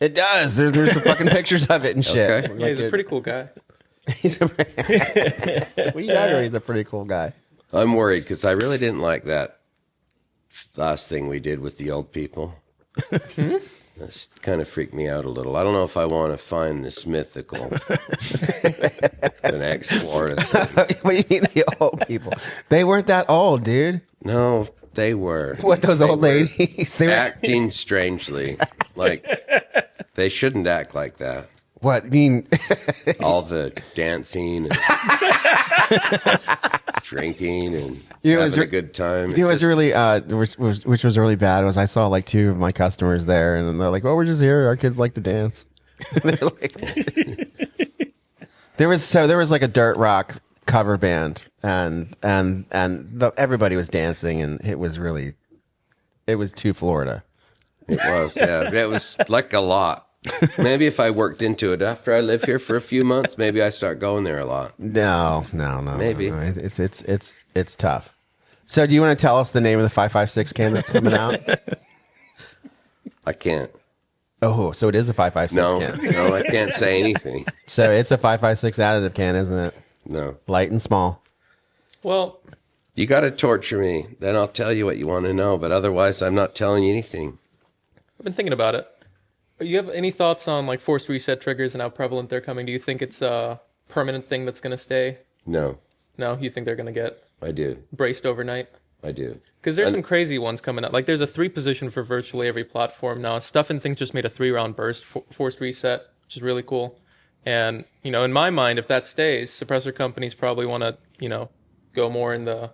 It does. There's some fucking pictures of it and shit. Okay. Yeah, he's a pretty cool guy. He's a he's a pretty cool guy. I'm worried because I really didn't like that last thing we did with the old people. That's kind of freaked me out a little. I don't know if I want to find this mythical an ex-Florida thing. What do you mean the old people? They weren't that old, dude. No, they were. What, those They old were ladies? They were, acting strangely. Like, they shouldn't act like that. what? I mean, All the dancing and drinking and You know, having it's a good time. you know what's really, which was really bad was I saw like two of my customers there and they're like, "Oh, we're just here. Our kids like to dance." They're like, there was like a dirt rock cover band and everybody was dancing and it was too Florida. It was, yeah. It was like a lot. Maybe if I worked into it after I live here for a few months, maybe I start going there a lot. No. Maybe. no. It's tough. So, do you want to tell us the name of the 5.56 can that's coming out? I can't. Oh, so it is a 5.56 No, can. no, I can't say anything. So it's a 5.56 additive can, isn't it? No. Light and small. Well, You got to torture me. Then I'll tell you what you want to know. But otherwise, I'm not telling you anything. I've been thinking about it. You have any thoughts on like forced reset triggers and how prevalent they're coming? Do you think it's a permanent thing that's going to stay? No, No, you think they're going to get I do. braced overnight? I do. Because there's some crazy ones coming out. Like there's a 3 position for virtually every platform now. Stuff and Think just made a 3-round burst forced reset, which is really cool. And in my mind, if that stays, suppressor companies probably want to go more in the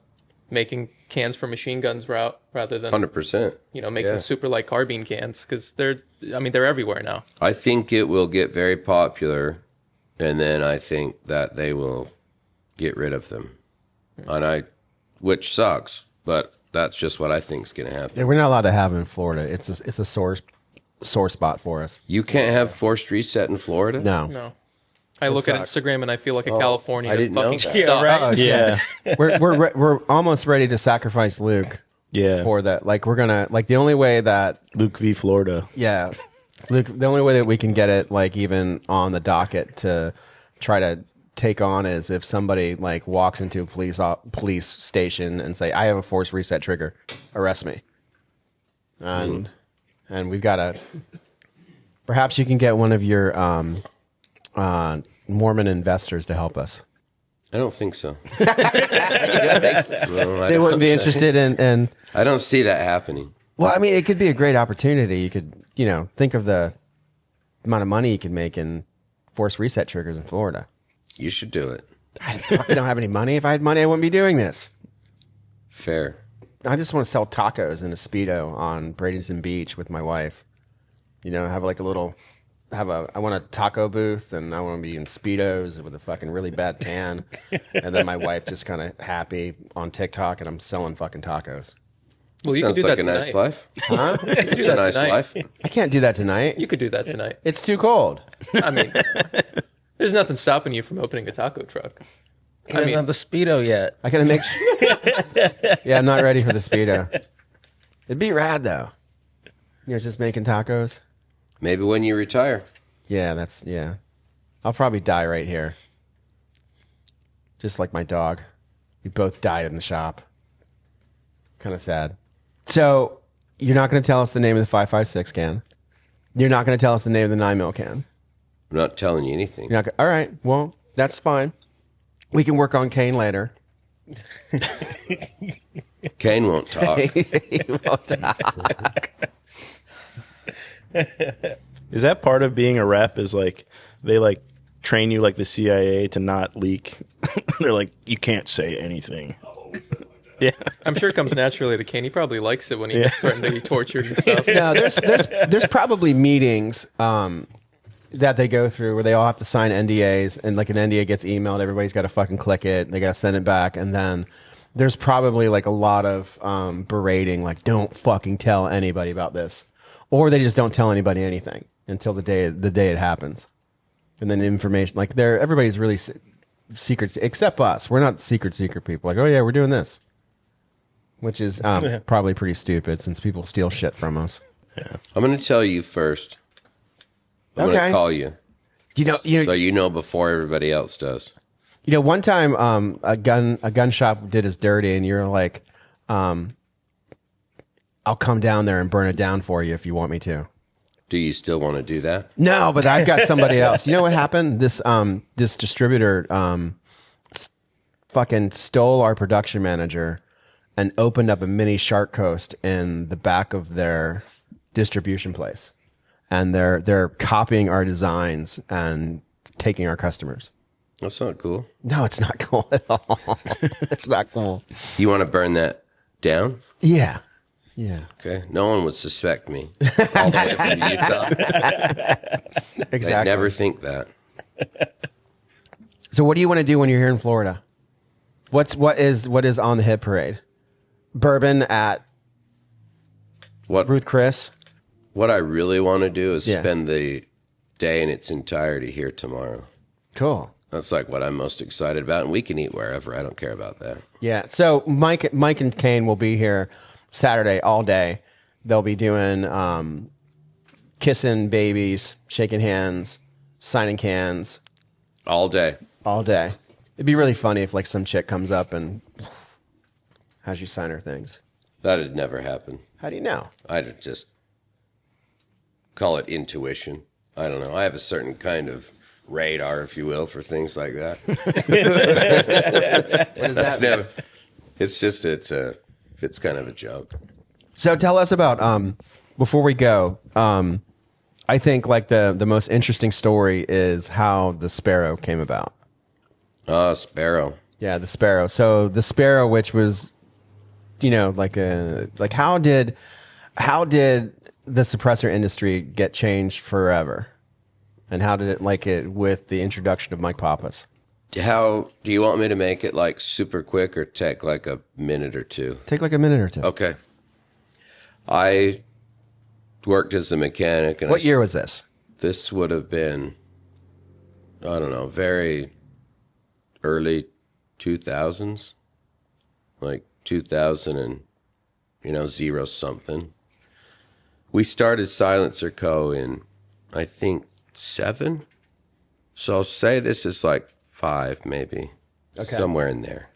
making cans for machine guns route rather than 100%. making Yeah. super light carbine cans because they're everywhere now. I think it will get very popular, and then I think that they will get rid of them. Which sucks, but that's just what I think is going to happen. Yeah, we're not allowed to have them in Florida. It's a sore spot for us. You can't have forced reset in Florida? No. I look at Instagram and I feel like a Californian. I didn't know fucking that. sucks. right. Yeah. We're almost ready to sacrifice Luke Yeah. for that. Like we're gonna the only way that Luke v. Florida. Luke, the only way that we can get it like even on the docket to try to take on is if somebody like walks into a police station and say, "I have a force reset trigger, arrest me," and we've got to. Perhaps you can get one of your Mormon investors to help us. I don't think so. They wouldn't be interested in. I don't see that happening. Well, I mean, it could be a great opportunity. You could, think of the amount of money you could make in force reset triggers in Florida. You should do it. I fucking don't have any money. If I had money, I wouldn't be doing this. Fair. I just want to sell tacos in a Speedo on Bradenton Beach with my wife. You know, have like a little, I want a taco booth, and I want to be in Speedos with a fucking really bad tan. And then my wife just kind of happy on TikTok, and I'm selling fucking tacos. Well, you Sounds could do like that a nice tonight. life. Huh? It's a nice tonight. life. I can't do that tonight. You could do that tonight. It's too cold. I mean, there's nothing stopping you from opening a taco truck. He doesn't have the Speedo yet. I gotta make sure. Yeah, I'm not ready for the Speedo. It'd be rad though. You're just making tacos. Maybe when you retire. Yeah, yeah. I'll probably die right here. Just like my dog. We both died in the shop. Kind of sad. So, you're not going to tell us the name of the 5.56 can. You're not going to tell us the name of the 9mm can. I'm not telling you anything. You're not all right, well, that's fine. We can work on Kane later. Kane won't talk. He won't talk. Is that part of being a rep? Is like they like train you like the CIA to not leak? They're like, you can't say anything. Yeah, I'm sure it comes naturally to Kane. He probably likes it when he gets threatened to be tortured and stuff. No, there's probably meetings that they go through where they all have to sign NDAs, and like an NDA gets emailed, everybody's got to fucking click it, they got to send it back, and then there's probably like a lot of berating, like don't fucking tell anybody about this, or they just don't tell anybody anything until the day it happens, and then information like everybody's really secret, except us. We're not secret people. Like, oh yeah, we're doing this, which is probably pretty stupid since people steal shit from us. I'm going to tell you first. I'm going to call you. So you know before everybody else does. You know, one time a gun shop did us dirty, and you're like, I'll come down there and burn it down for you if you want me to. Do you still want to do that? No, but I've got somebody else. You know what happened? This distributor fucking stole our production manager and opened up a mini Shark Coast in the back of their distribution place. And they're copying our designs and taking our customers. That's not cool. No, it's not cool at all. It's not cool. You want to burn that down? Yeah. Yeah. Okay. No one would suspect me. All the way from Utah. Exactly. I'd never think that. So what do you want to do when you're here in Florida? What is on the hit parade? Bourbon at Ruth Chris? What I really want to do is Yeah. spend the day in its entirety here tomorrow. Cool. That's like what I'm most excited about, and we can eat wherever. I don't care about that. Yeah. So Mike and Kane will be here Saturday all day. They'll be doing kissing babies, shaking hands, signing cans All day. all day. It'd be really funny if like some chick comes up and has you sign her things. That'd never happen. How do you know? I'd just call it intuition. I don't know. I have a certain kind of radar, if you will, for things like that. What is that? Never. It's kind of a joke. So tell us about before we go. I think like the most interesting story is how the Sparrow came about. Sparrow. Yeah, the Sparrow. So the Sparrow, which was, like how did the suppressor industry get changed forever, and how did it like it with the introduction of Mike Pappas? How do you want me to make it like super quick or take like a minute or two? Take like a minute or two. Okay. I worked as a mechanic. And What year was this? This would have been, I don't know, very early 2000s, like 2000 and, 0 something. We started Silencer Co. in, I think, 7. So I'll say this is like 5, maybe. Okay. Somewhere in there.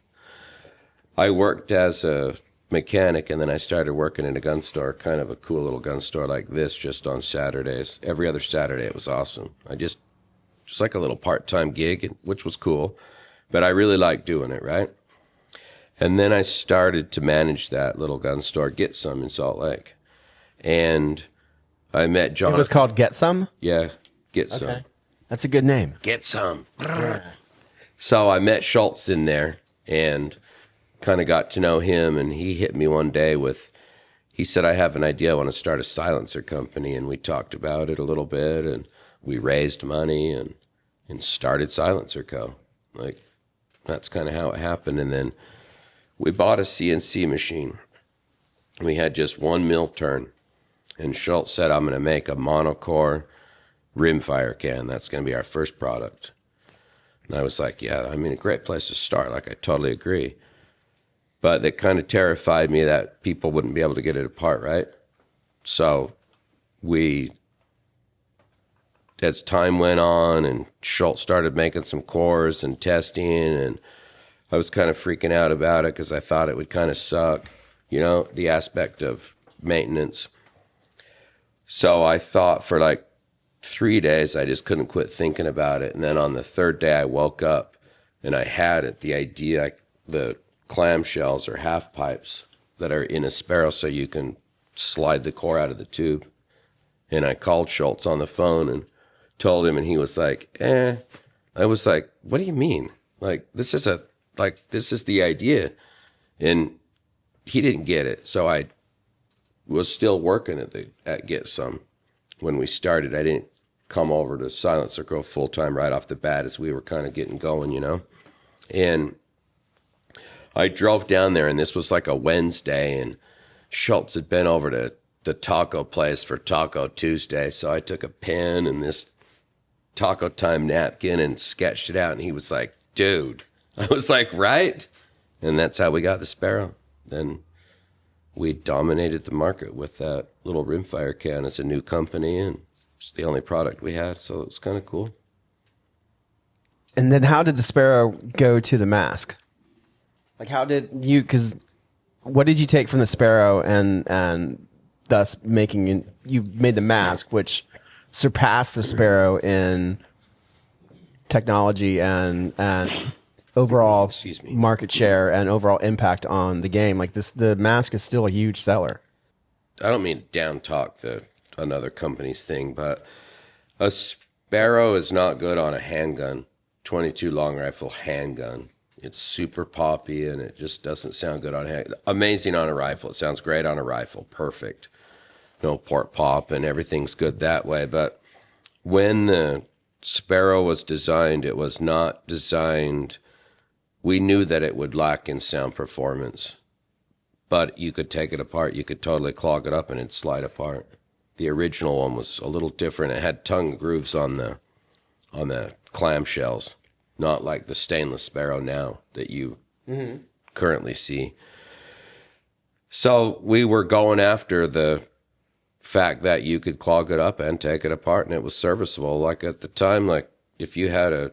I worked as a mechanic, and then I started working in a gun store, kind of a cool little gun store like this, just on Saturdays. Every other Saturday, it was awesome. Just like a little part-time gig, which was cool, but I really liked doing it, right? And then I started to manage that little gun store, Get Some, in Salt Lake. And I met John. It was called Get Some? Yeah, Get Some. Okay. That's a good name. Get Some. So I met Schultz in there and kind of got to know him, and he hit me one day he said, I have an idea, I want to start a silencer company, and we talked about it a little bit, and we raised money and started Silencer Co. Like, that's kind of how it happened. And then we bought a CNC machine. We had just one mill turn, and Schultz said, I'm going to make a monocore rimfire can. That's going to be our first product. And I was like, yeah, I mean, a great place to start. Like, I totally agree. But it kind of terrified me that people wouldn't be able to get it apart, right? So as time went on and Schultz started making some cores and testing, and I was kind of freaking out about it because I thought it would kind of suck, the aspect of maintenance. So I thought for like 3 days, I just couldn't quit thinking about it. And then on the third day, I woke up and I had it, the idea, the clamshells or half pipes that are in a Sparrow so you can slide the core out of the tube. And I called Schultz on the phone and told him, and he was like, I was like, what do you mean? Like, this is the idea. And he didn't get it. So I was still working at Get Some when we started. I didn't come over to Silencer Co. full time right off the bat as we were kind of getting going, And I drove down there, and this was like a Wednesday, and Schultz had been over to the taco place for Taco Tuesday. So I took a pen and this taco time napkin and sketched it out, and he was like, dude. I was like, right? And that's how we got the Sparrow. Then we dominated the market with that little rimfire can as a new company, and it's the only product we had, so it was kind of cool. And then how did the Sparrow go to the mask? Like, how did you, because what did you take from the Sparrow and thus you made the mask, which surpassed the Sparrow in technology and overall market share and overall impact on the game. Like, the mask is still a huge seller. I don't mean to down talk another company's thing, but a Sparrow is not good on a handgun, 22 long rifle handgun. It's super poppy, and it just doesn't sound good on a handgun. Amazing on a rifle. It sounds great on a rifle. Perfect. No port pop, and everything's good that way. But when the Sparrow was designed, it was not designed. We knew that it would lack in sound performance, but you could take it apart. You could totally clog it up, and it'd slide apart. The original one was a little different. It had tongue grooves on the clamshells, not like the stainless Sparrow now that you currently see. So we were going after the fact that you could clog it up and take it apart, and it was serviceable. Like at the time, like if you had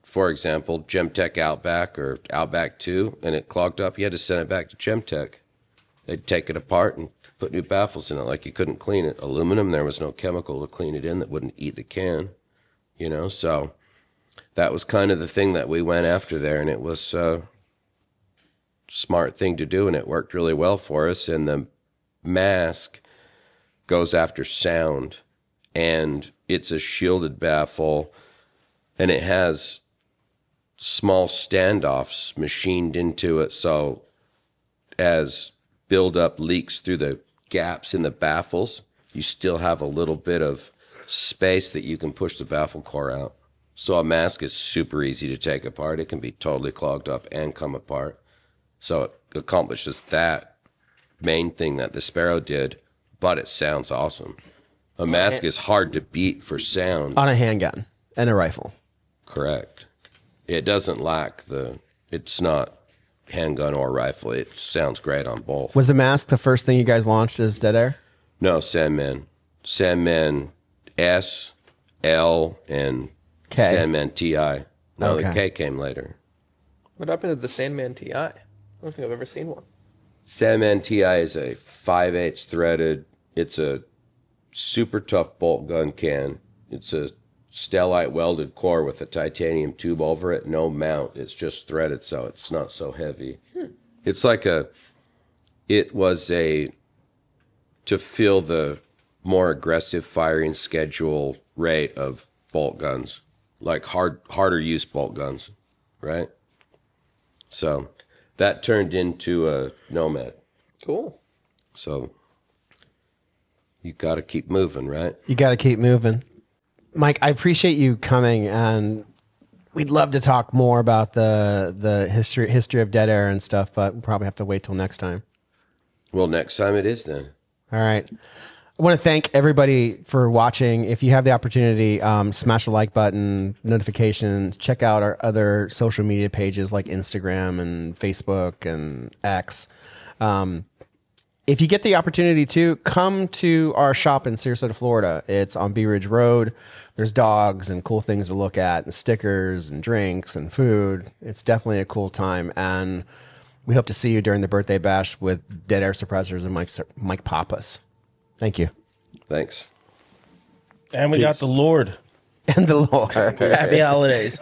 for example, Gemtech Outback or Outback 2, and it clogged up, you had to send it back to Gemtech. They'd take it apart and put new baffles in it. Like, you couldn't clean it. Aluminum, there was no chemical to clean it in that wouldn't eat the can, So that was kind of the thing that we went after there, and it was a smart thing to do, and it worked really well for us. And the mask goes after sound, and it's a shielded baffle, and it has small standoffs machined into it, so as buildup leaks through the gaps in the baffles, you still have a little bit of space that you can push the baffle core out. So a mask is super easy to take apart. It can be totally clogged up and come apart. So it accomplishes that main thing that the Sparrow did, but it sounds awesome. A mask is hard to beat for sound. On a handgun and a rifle. Correct. It doesn't lack it's not handgun or rifle. It sounds great on both. Was the mask the first thing you guys launched as Dead Air? No, Sandman. Sandman S, L, and K. Sandman TI. No, the K came later. What happened to the Sandman TI? I don't think I've ever seen one. Sandman TI is a 5/8 threaded. It's a super tough bolt gun can. It's a stellite welded core with a titanium tube over it. No mount. It's just threaded, so it's not so heavy. It's like to fill the more aggressive firing schedule rate of bolt guns, like harder use bolt guns. right? So that turned into a Nomad. Cool. So you got to keep moving, right? You got to keep moving. Mike, I appreciate you coming, and we'd love to talk more about the history of Dead Air and stuff, but we'll probably have to wait till next time. Well, next time it is then. All right. I want to thank everybody for watching. If you have the opportunity, smash the like button, notifications, check out our other social media pages like Instagram and Facebook and X. If you get the opportunity to, come to our shop in Sarasota, Florida. It's on Bee Ridge Road. There's dogs and cool things to look at and stickers and drinks and food. It's definitely a cool time. And we hope to see you during the birthday bash with Dead Air Suppressors and Mike Pappas. Thank you. Thanks. And we got the Lord. And the Lord. Happy holidays.